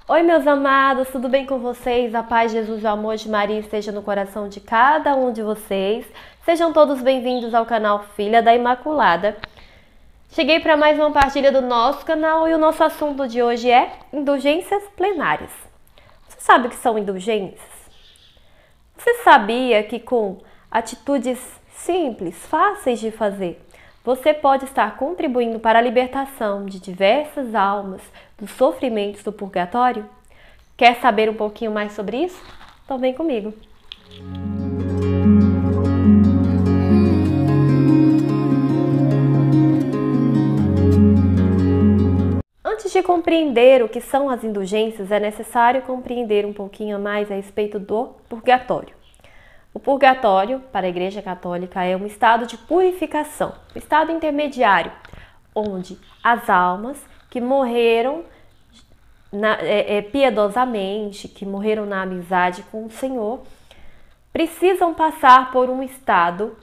Oi, meus amados, tudo bem com vocês? A paz de Jesus e o amor de Maria esteja no coração de cada um de vocês. Sejam todos bem-vindos ao canal Filha da Imaculada. Cheguei para mais uma partilha do nosso canal e o nosso assunto de hoje é indulgências plenárias. Você sabe o que são indulgências? Você sabia que com atitudes simples, fáceis de fazer, você pode estar contribuindo para a libertação de diversas almas dos sofrimentos do purgatório? Quer saber um pouquinho mais sobre isso? Então vem comigo. Antes de compreender o que são as indulgências, é necessário compreender um pouquinho mais a respeito do purgatório. O purgatório, para a Igreja Católica, é um estado de purificação, um estado intermediário, onde as almas que morreram piedosamente, que morreram na amizade com o Senhor, precisam passar por um estado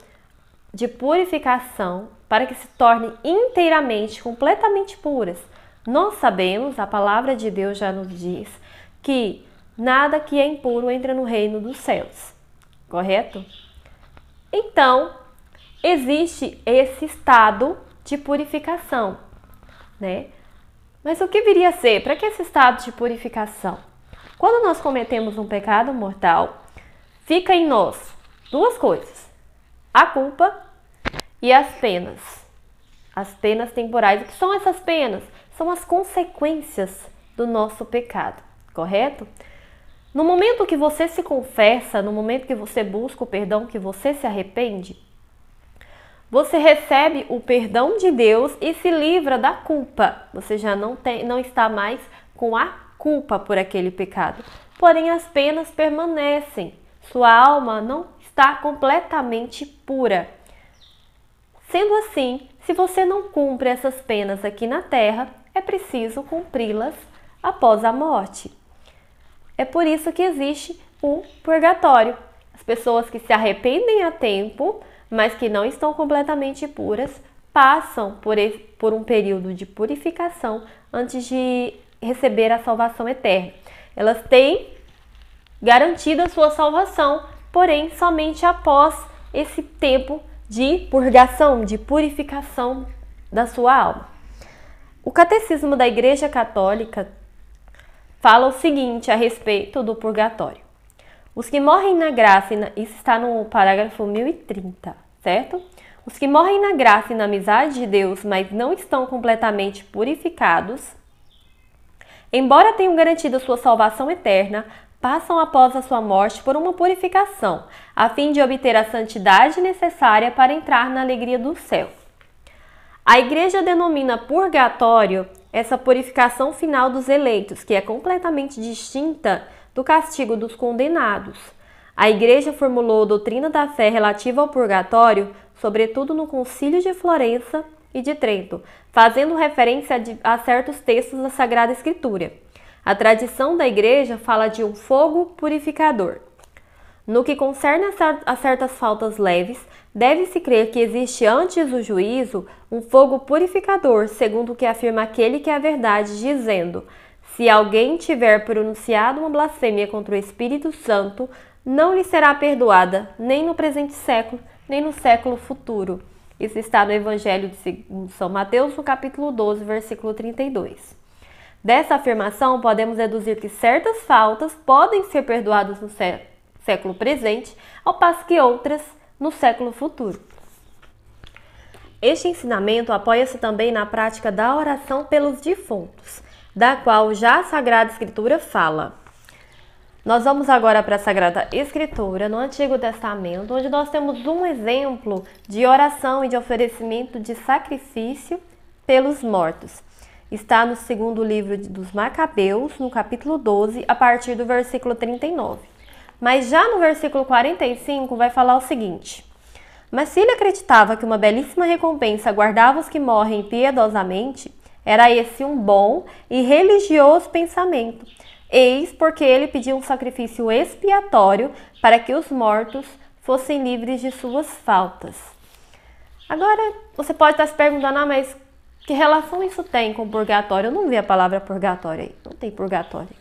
de purificação para que se tornem inteiramente, completamente puras. Nós sabemos, a palavra de Deus já nos diz, que nada que é impuro entra no reino dos céus. Correto? Então, existe esse estado de purificação, né? Mas o que viria a ser? Para que esse estado de purificação? Quando nós cometemos um pecado mortal, fica em nós duas coisas: a culpa e as penas. As penas temporais. O que são essas penas? São as consequências do nosso pecado, correto? No momento que você se confessa, no momento que você busca o perdão, que você se arrepende, você recebe o perdão de Deus e se livra da culpa. Você já não está mais com a culpa por aquele pecado. Porém, as penas permanecem. Sua alma não está completamente pura. Sendo assim, se você não cumpre essas penas aqui na terra, é preciso cumpri-las após a morte. É por isso que existe o purgatório. As pessoas que se arrependem a tempo, mas que não estão completamente puras, passam por um período de purificação antes de receber a salvação eterna. Elas têm garantida a sua salvação, porém somente após esse tempo de purgação, de purificação da sua alma. O Catecismo da Igreja Católica fala o seguinte a respeito do purgatório. Os que morrem na graça, isso está no parágrafo 1030, certo? Os que morrem na graça e na amizade de Deus, mas não estão completamente purificados, embora tenham garantido a sua salvação eterna, passam após a sua morte por uma purificação, a fim de obter a santidade necessária para entrar na alegria do céu. A Igreja denomina purgatório essa purificação final dos eleitos, que é completamente distinta do castigo dos condenados. A Igreja formulou a doutrina da fé relativa ao purgatório, sobretudo no Concílio de Florença e de Trento, fazendo referência a certos textos da Sagrada Escritura. A tradição da Igreja fala de um fogo purificador. No que concerne a certas faltas leves, deve-se crer que existe antes do juízo um fogo purificador, segundo o que afirma aquele que é a verdade, dizendo: se alguém tiver pronunciado uma blasfêmia contra o Espírito Santo, não lhe será perdoada, nem no presente século, nem no século futuro. Isso está no Evangelho de São Mateus, no capítulo 12, versículo 32. Dessa afirmação, podemos deduzir que certas faltas podem ser perdoadas no século presente, ao passo que outras no século futuro. Este ensinamento apoia-se também na prática da oração pelos defuntos, da qual já a Sagrada Escritura fala. Nós vamos agora para a Sagrada Escritura, no Antigo Testamento, onde nós temos um exemplo de oração e de oferecimento de sacrifício pelos mortos. Está no segundo livro dos Macabeus, no capítulo 12, a partir do versículo 39. Mas já no versículo 45 vai falar o seguinte: mas se ele acreditava que uma belíssima recompensa aguardava os que morrem piedosamente, era esse um bom e religioso pensamento. Eis porque ele pediu um sacrifício expiatório para que os mortos fossem livres de suas faltas. Agora, você pode estar se perguntando, mas que relação isso tem com purgatório? Eu não vi a palavra purgatório aí, não tem purgatório.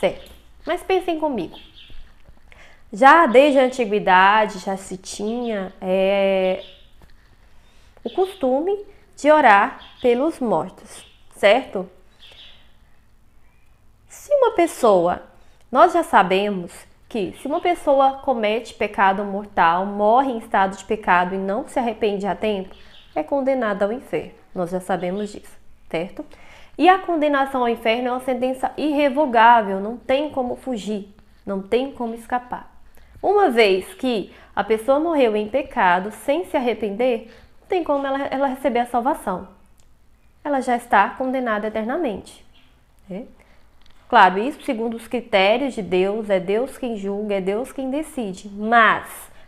certo? Mas pensem comigo. Já desde a antiguidade já se tinha o costume de orar pelos mortos, certo? Se uma pessoa, nós já sabemos que se uma pessoa comete pecado mortal, morre em estado de pecado e não se arrepende a tempo, é condenada ao inferno. Nós já sabemos disso, certo? E a condenação ao inferno é uma sentença irrevogável, não tem como fugir, não tem como escapar. Uma vez que a pessoa morreu em pecado sem se arrepender, não tem como ela receber a salvação. Ela já está condenada eternamente, né? Claro, isso segundo os critérios de Deus, é Deus quem julga, é Deus quem decide. Mas,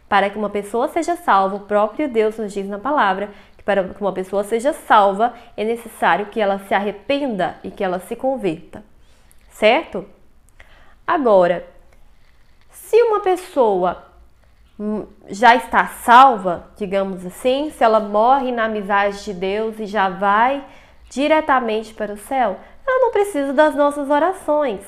para que uma pessoa seja salva, o próprio Deus nos diz na palavra, que para que uma pessoa seja salva, é necessário que ela se arrependa e que ela se converta, certo? Agora, se uma pessoa já está salva, digamos assim, se ela morre na amizade de Deus e já vai diretamente para o céu, ela não precisa das nossas orações.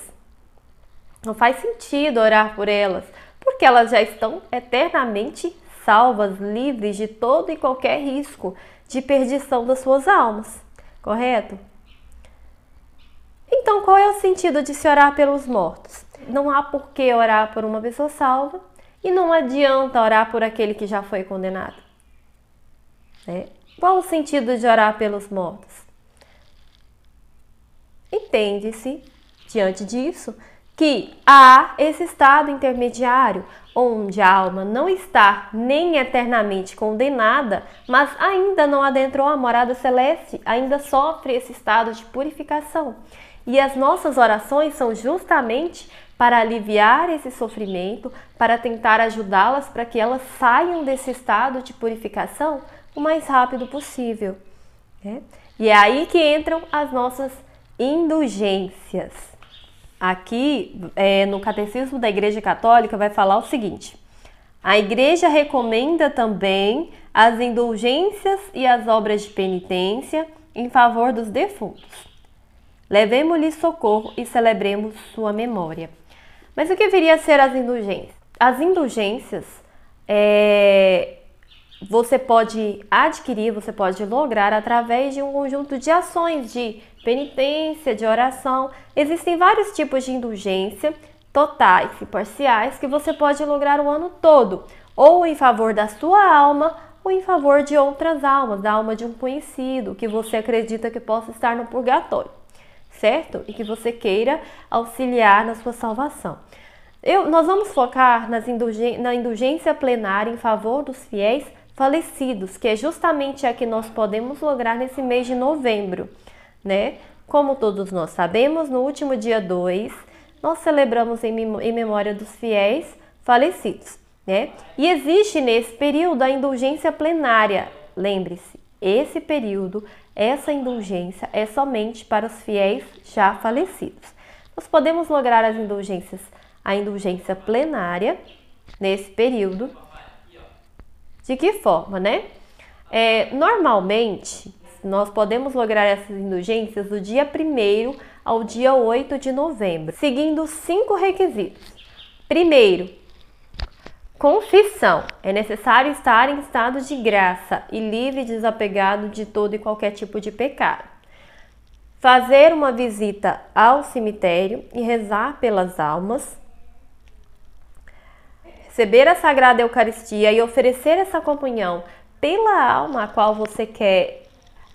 Não faz sentido orar por elas, porque elas já estão eternamente salvas, livres de todo e qualquer risco de perdição das suas almas, correto? Então, qual é o sentido de se orar pelos mortos? Não há por que orar por uma pessoa salva e não adianta orar por aquele que já foi condenado, né? Qual o sentido de orar pelos mortos? Entende-se, diante disso, que há esse estado intermediário, onde a alma não está nem eternamente condenada, mas ainda não adentrou a morada celeste, ainda sofre esse estado de purificação. E as nossas orações são justamente para aliviar esse sofrimento, para tentar ajudá-las para que elas saiam desse estado de purificação o mais rápido possível, né? E é aí que entram as nossas indulgências. Aqui, no Catecismo da Igreja Católica, vai falar o seguinte: a Igreja recomenda também as indulgências e as obras de penitência em favor dos defuntos. Levemo-lhes socorro e celebremos sua memória. Mas o que viria a ser as indulgências? As indulgências você pode adquirir, você pode lograr através de um conjunto de ações de penitência, de oração. Existem vários tipos de indulgência, totais e parciais, que você pode lograr o ano todo, ou em favor da sua alma, ou em favor de outras almas, da alma de um conhecido, que você acredita que possa estar no purgatório, certo? E que você queira auxiliar na sua salvação. Nós vamos focar na indulgência plenária em favor dos fiéis falecidos, que é justamente a que nós podemos lograr nesse mês de novembro, né? Como todos nós sabemos, no último dia 2, nós celebramos em memória dos fiéis falecidos, né? E existe nesse período a indulgência plenária. Lembre-se, esse período, essa indulgência é somente para os fiéis já falecidos. Nós podemos lograr a indulgência plenária nesse período. De que forma, né? Normalmente, nós podemos lograr essas indulgências do dia 1º ao dia 8 de novembro, seguindo 5 requisitos. Primeiro, confissão. É necessário estar em estado de graça e livre e desapegado de todo e qualquer tipo de pecado. Fazer uma visita ao cemitério e rezar pelas almas. Receber a Sagrada Eucaristia e oferecer essa comunhão pela alma a qual você quer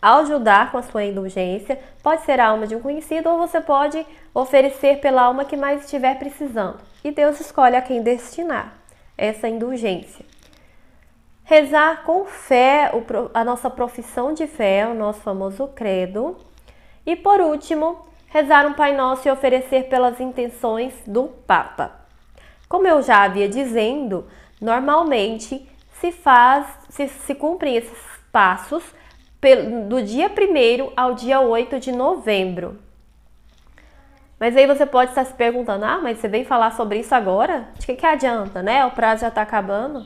ajudar com a sua indulgência. Pode ser a alma de um conhecido ou você pode oferecer pela alma que mais estiver precisando. E Deus escolhe a quem destinar essa indulgência. Rezar com fé a nossa profissão de fé, o nosso famoso credo. E por último, rezar um Pai Nosso e oferecer pelas intenções do Papa. Como eu já havia dizendo, normalmente se cumprem esses passos do dia 1º ao dia 8 de novembro. Mas aí você pode estar se perguntando, mas você veio falar sobre isso agora? De que adianta, né? O prazo já está acabando.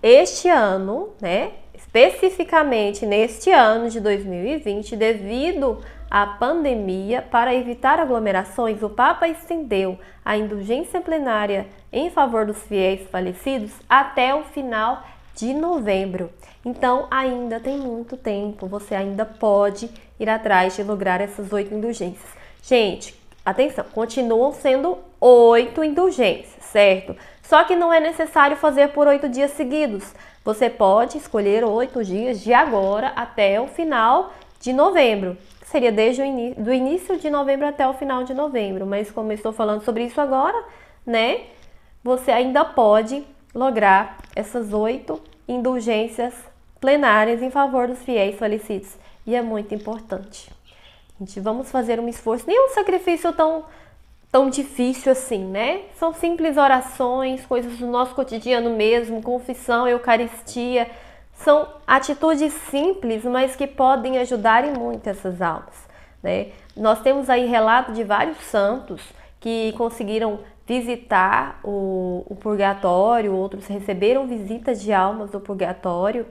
Este ano, né? Especificamente neste ano de 2020, devido à pandemia, para evitar aglomerações, o Papa estendeu a indulgência plenária em favor dos fiéis falecidos até o final de novembro. Então, ainda tem muito tempo, você ainda pode ir atrás de lograr essas 8 indulgências. Gente, atenção, continuam sendo 8 indulgências, certo? Só que não é necessário fazer por 8 dias seguidos. Você pode escolher 8 dias de agora até o final de novembro. Seria desde do início de novembro até o final de novembro. Mas como eu estou falando sobre isso agora, né? Você ainda pode lograr essas 8 indulgências plenárias em favor dos fiéis falecidos. E é muito importante. Gente, vamos fazer um esforço, nem um sacrifício tão difícil assim, né? São simples orações, coisas do nosso cotidiano mesmo, confissão, eucaristia. São atitudes simples, mas que podem ajudar em muito essas almas, né? Nós temos aí relato de vários santos que conseguiram visitar o purgatório, outros receberam visitas de almas do purgatório.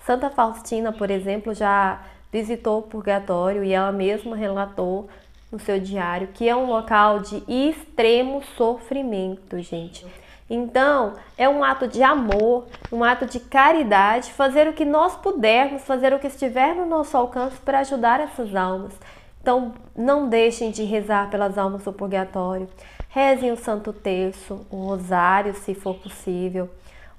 Santa Faustina, por exemplo, já visitou o purgatório e ela mesma relatou no seu diário que é um local de extremo sofrimento, gente. Então, é um ato de amor, um ato de caridade, fazer o que nós pudermos, fazer o que estiver no nosso alcance para ajudar essas almas. Então, não deixem de rezar pelas almas do purgatório. Rezem o Santo Terço, o Rosário, se for possível,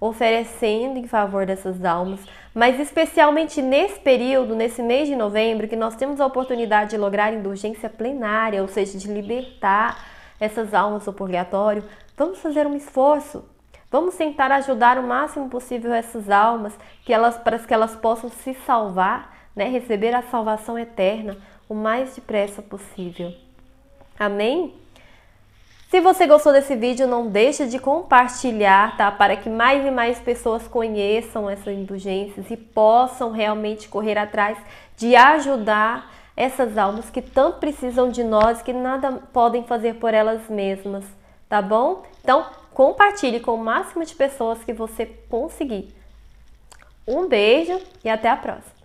oferecendo em favor dessas almas, mas especialmente nesse período, nesse mês de novembro, que nós temos a oportunidade de lograr indulgência plenária, ou seja, de libertar essas almas do purgatório, vamos fazer um esforço, vamos tentar ajudar o máximo possível essas almas, para que elas possam se salvar, né, receber a salvação eterna o mais depressa possível. Amém? Se você gostou desse vídeo, não deixe de compartilhar, tá? Para que mais e mais pessoas conheçam essas indulgências e possam realmente correr atrás de ajudar essas almas que tanto precisam de nós, que nada podem fazer por elas mesmas, tá bom? Então, compartilhe com o máximo de pessoas que você conseguir. Um beijo e até a próxima!